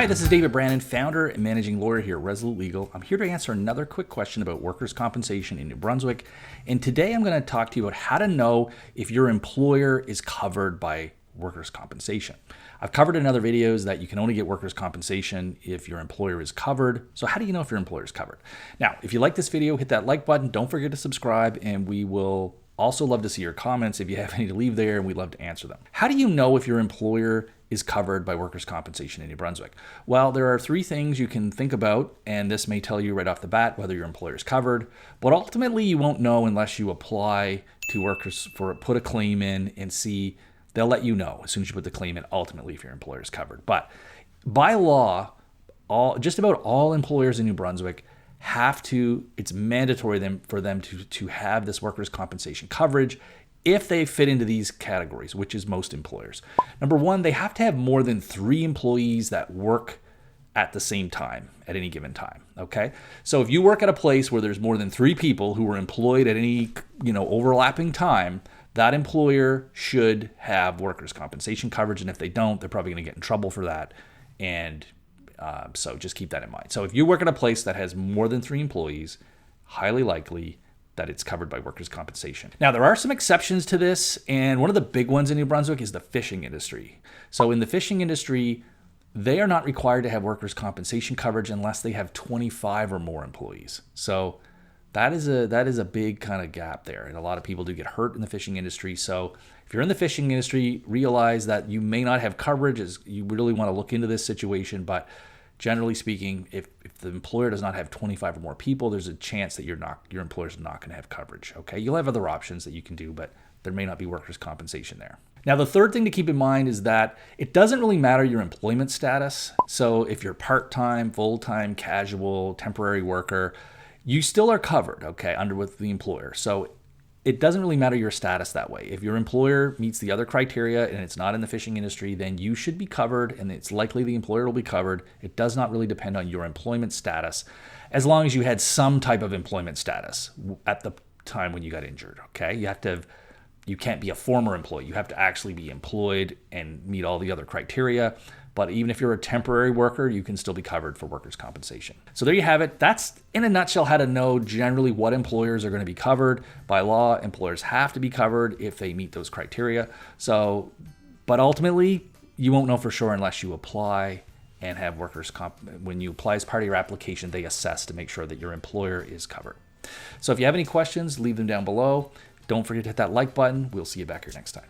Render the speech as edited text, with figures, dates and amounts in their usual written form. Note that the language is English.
Hi, this is David Brannen, founder and managing lawyer here at Resolute Legal. I'm here to answer another quick question about workers' compensation in New Brunswick. And today I'm going to talk to you about how to know if your employer is covered by workers' compensation. I've covered in other videos that you can only get workers' compensation if your employer is covered. So how do you know if your employer is covered? Now, if you like this video, hit that like button. Don't forget to subscribe, and we will also love to see your comments if you have any to leave there, and we'd love to answer them. How do you know if your employer is covered by workers' compensation in New Brunswick? Well, there are three things you can think about, and this may tell you right off the bat whether your employer is covered, but ultimately you won't know unless you apply to workers for put a claim in and see. They'll let you know as soon as you put the claim in, ultimately, if your employer is covered. But by law, just about all employers in New Brunswick have to, it's mandatory for them to have this workers' compensation coverage if they fit into these categories, which is most employers. Number one, they have to have more than 3 employees that work at the same time at any given time. Okay. So if you work at a place where there's more than 3 people who are employed at any, overlapping time, that employer should have workers' compensation coverage. And if they don't, they're probably going to get in trouble for that. And so just keep that in mind. So if you work at a place that has more than 3 employees, highly likely that it's covered by workers' compensation. Now, there are some exceptions to this, and one of the big ones in New Brunswick is the fishing industry. So in the fishing industry, they are not required to have workers' compensation coverage unless they have 25 or more employees. So that is a big kind of gap there, and a lot of people do get hurt in the fishing industry. So if you're in the fishing industry, realize that you may not have coverage. You really want to look into this situation, but generally speaking, if the employer does not have 25 or more people, there's a chance that your employer's not going to have coverage. Okay, you'll have other options that you can do, but there may not be workers' compensation there. Now, the third thing to keep in mind is that it doesn't really matter your employment status. So if you're part-time, full-time, casual, temporary worker, you still are covered, okay, with the employer. So it doesn't really matter your status that way. If your employer meets the other criteria and it's not in the fishing industry, then you should be covered, and it's likely the employer will be covered. It does not really depend on your employment status, as long as you had some type of employment status at the time when you got injured, okay? You can't be a former employee. You have to actually be employed and meet all the other criteria. But even if you're a temporary worker, you can still be covered for workers' compensation. So there you have it. That's, in a nutshell, how to know generally what employers are going to be covered. By law, employers have to be covered if they meet those criteria. So, but ultimately, you won't know for sure unless you apply and have workers' comp. When you apply as part of your application, they assess to make sure that your employer is covered. So if you have any questions, leave them down below. Don't forget to hit that like button. We'll see you back here next time.